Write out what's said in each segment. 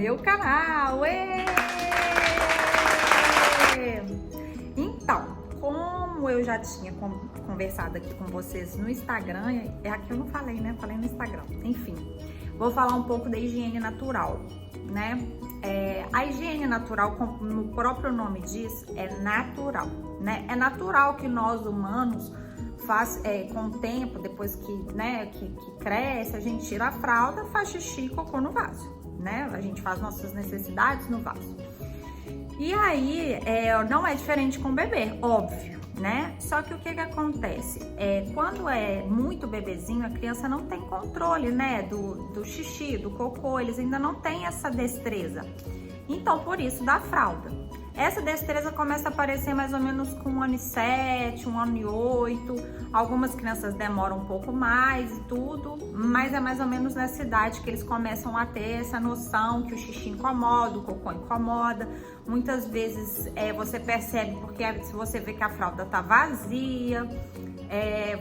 meu canal. Então, como eu já tinha conversado aqui com vocês no Instagram, aqui eu não falei, né? Falei no Instagram. Enfim, vou falar um pouco da higiene natural, né? A higiene natural, como o próprio nome diz, é natural, né? É natural que nós humanos com o tempo, depois que cresce, a gente tira a fralda, faz xixi e cocô no vaso, né? A gente faz nossas necessidades no vaso. E aí, não é diferente com o bebê, óbvio, né? Só que o que acontece? Quando é muito bebezinho, a criança não tem controle, né? Do xixi, do cocô, eles ainda não têm essa destreza. Então, por isso, da fralda. Essa destreza começa a aparecer mais ou menos com 1 ano e 7, 1 ano e 8. Algumas crianças demoram um pouco mais e tudo, mas é mais ou menos nessa idade que eles começam a ter essa noção que o xixi incomoda, o cocô incomoda. Muitas vezes você percebe, porque se você vê que a fralda tá vazia,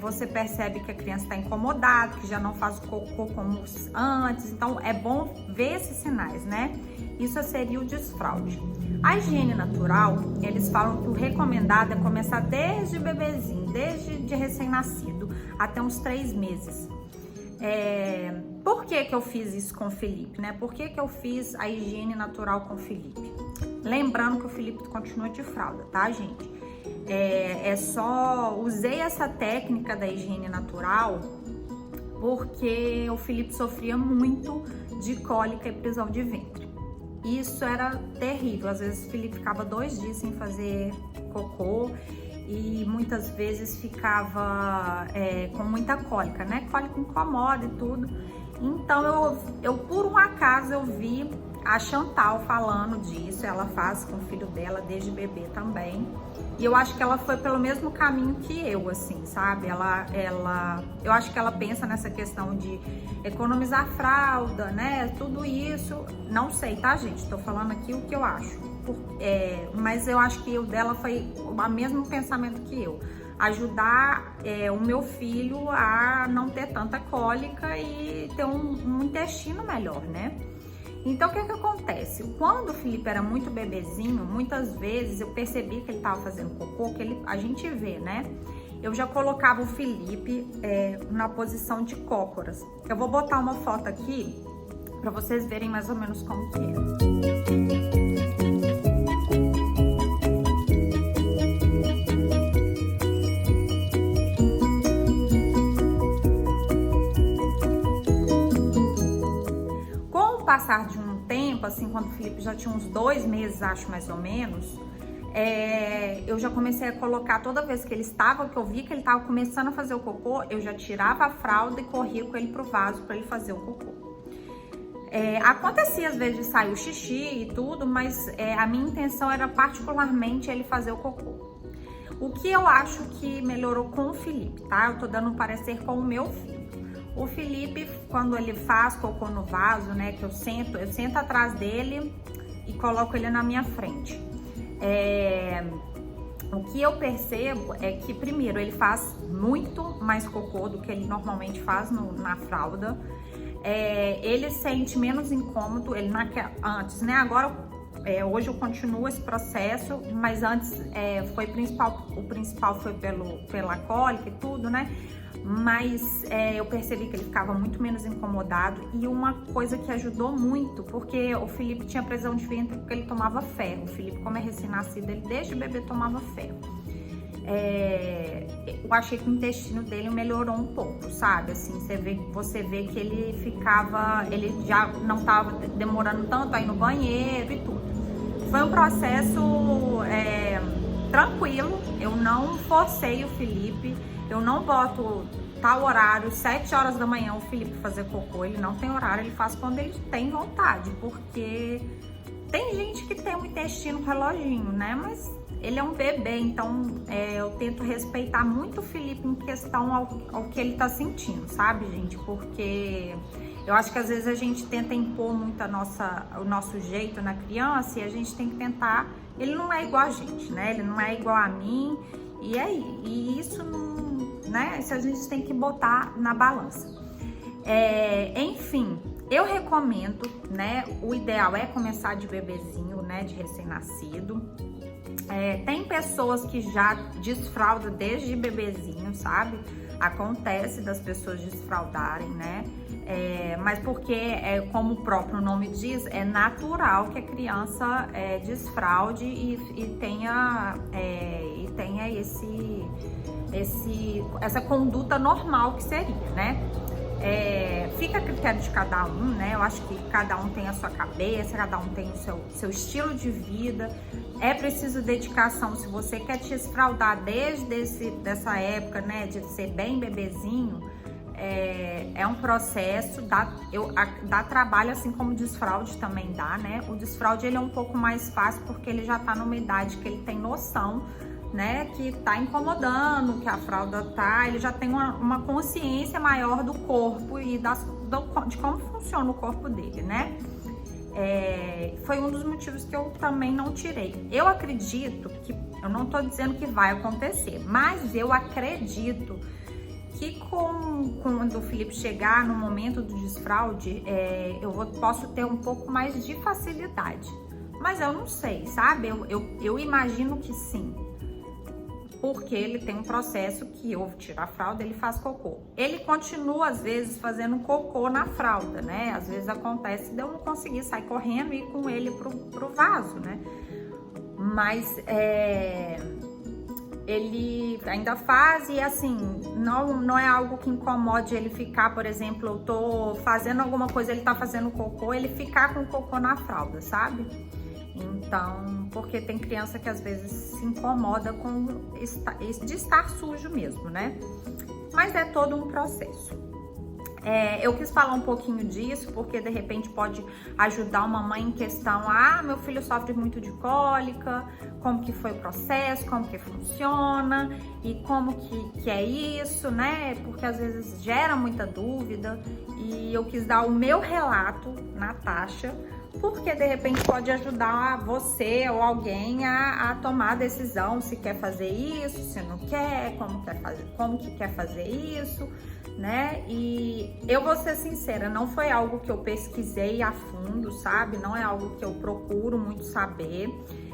você percebe que a criança está incomodada, que já não faz o cocô como antes. Então é bom ver esses sinais, né? Isso seria o desfraude. A higiene natural, eles falam que o recomendado é começar desde bebezinho, desde de recém-nascido, até uns 3 meses. Por que eu fiz isso com o Felipe, né? Por que eu fiz a higiene natural com o Felipe? Lembrando que o Felipe continua de fralda, tá, gente? Só usei essa técnica da higiene natural porque o Felipe sofria muito de cólica e prisão de ventre. Isso era terrível. Às vezes o Felipe ficava 2 dias sem fazer cocô e muitas vezes ficava com muita cólica, né? Cólica incomoda e tudo. Então eu por um acaso eu vi a Chantal falando disso. Ela faz com o filho dela desde bebê também. E eu acho que ela foi pelo mesmo caminho que eu, assim, sabe? Eu acho que ela pensa nessa questão de economizar fralda, né? Tudo isso, não sei, tá, gente? Tô falando aqui o que eu acho. Mas eu acho que o dela foi o mesmo pensamento que eu. Ajudar o meu filho a não ter tanta cólica e ter um intestino melhor, né? Então, o que acontece? Quando o Felipe era muito bebezinho, muitas vezes eu percebi que ele tava fazendo cocô, a gente vê, né? Eu já colocava o Felipe na posição de cócoras. Eu vou botar uma foto aqui para vocês verem mais ou menos como que é. Passar de um tempo, assim, quando o Felipe já tinha uns 2 meses, acho, mais ou menos, eu já comecei a colocar, toda vez que eu via que ele estava começando a fazer o cocô, eu já tirava a fralda e corria com ele pro vaso para ele fazer o cocô. Acontecia às vezes de sair o xixi e tudo, mas a minha intenção era particularmente ele fazer o cocô. O que eu acho que melhorou com o Felipe, tá? Eu tô dando um parecer com o meu filho. O Felipe, quando ele faz cocô no vaso, né, que eu sento atrás dele e coloco ele na minha frente. O que eu percebo é que, primeiro, ele faz muito mais cocô do que ele normalmente faz na fralda. Ele sente menos incômodo, antes, né, agora... hoje eu continuo esse processo, mas antes o principal foi pela cólica e tudo, né? Mas eu percebi que ele ficava muito menos incomodado. E uma coisa que ajudou muito, porque o Felipe tinha prisão de ventre porque ele tomava ferro. O Felipe, como é recém-nascido, ele desde bebê tomava ferro. Eu achei que o intestino dele melhorou um pouco, sabe? Assim, você vê que ele já não estava demorando tanto a ir no banheiro e tudo. Foi um processo tranquilo. Eu não forcei o Felipe. Eu não boto tal horário, 7 horas da manhã, o Felipe fazer cocô. Ele não tem horário, ele faz quando ele tem vontade, porque tem gente que tem um intestino reloginho, né? Mas ele é um bebê, então eu tento respeitar muito o Felipe em questão ao que ele tá sentindo, sabe, gente? Porque eu acho que às vezes a gente tenta impor muito o nosso jeito na criança e a gente tem que tentar... Ele não é igual a gente, né? Ele não é igual a mim. E isso não, né? Isso a gente tem que botar na balança. Enfim, Eu recomendo, né? O ideal é começar de bebezinho, né? De recém-nascido. Tem pessoas que já desfraldam desde bebezinho, sabe? Acontece das pessoas desfraldarem, né? Mas porque, como o próprio nome diz, é natural que a criança desfraude e tenha essa conduta normal que seria, né? Fica a critério de cada um, né? Eu acho que cada um tem a sua cabeça, cada um tem o seu estilo de vida. É preciso dedicação. Se você quer te desfraldar desde dessa época, né? De ser bem bebezinho, é um processo, dá trabalho, assim como o desfraude também dá, né? O desfraude ele é um pouco mais fácil porque ele já tá numa idade que ele tem noção, né, que tá incomodando, que a fralda ele já tem uma consciência maior do corpo e de como funciona o corpo dele, né? Foi um dos motivos que eu também não tirei. Eu acredito que, eu não tô dizendo que vai acontecer, mas eu acredito que quando o Felipe chegar no momento do desfraude, posso ter um pouco mais de facilidade. Mas eu não sei, sabe? Eu imagino que sim. Porque ele tem um processo que eu tiro a fralda, ele faz cocô. Ele continua, às vezes, fazendo cocô na fralda, né? Às vezes acontece de eu não conseguir sair correndo e ir com ele pro vaso, né? Mas ele ainda faz e, assim, não é algo que incomode ele ficar, por exemplo, eu tô fazendo alguma coisa, ele tá fazendo cocô, ele ficar com o cocô na fralda, sabe? Então, porque tem criança que às vezes se incomoda de estar sujo mesmo, né? Mas é todo um processo. Eu quis falar um pouquinho disso, porque de repente pode ajudar uma mãe em questão, meu filho sofre muito de cólica, como que foi o processo, como que funciona e como que é isso, né? Porque às vezes gera muita dúvida e eu quis dar o meu relato, Natasha, porque de repente pode ajudar você ou alguém a tomar a decisão se quer fazer isso, se não quer, como que quer fazer isso, né? E eu vou ser sincera, não foi algo que eu pesquisei a fundo, sabe? Não é algo que eu procuro muito saber.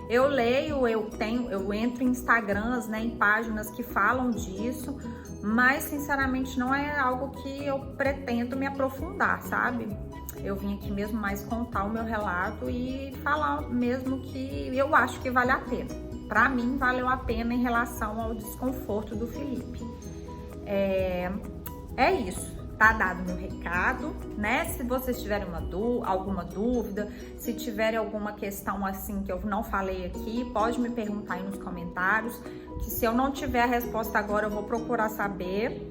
Eu leio, eu entro em Instagrams, né, em páginas que falam disso, mas sinceramente não é algo que eu pretendo me aprofundar, sabe? Eu vim aqui mesmo mais contar o meu relato e falar mesmo que eu acho que vale a pena. Pra mim, valeu a pena em relação ao desconforto do Felipe. É isso. Tá dado meu recado, né? Se vocês tiverem alguma dúvida, se tiverem alguma questão assim que eu não falei aqui, pode me perguntar aí nos comentários, que se eu não tiver a resposta agora, eu vou procurar saber.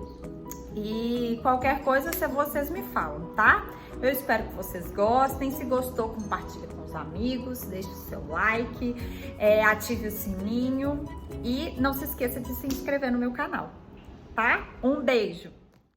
E qualquer coisa, se vocês me falam, tá? Eu espero que vocês gostem. Se gostou, compartilhe com os amigos, deixe o seu like, ative o sininho e não se esqueça de se inscrever no meu canal, tá? Um beijo!